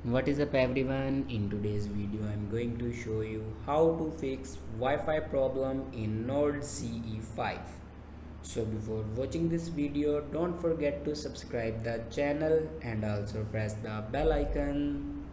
What is up everyone, in today's video I'm going to show you how to fix Wi-Fi problem in Node CE5. So before watching this video, don't forget to subscribe the channel and also press the bell icon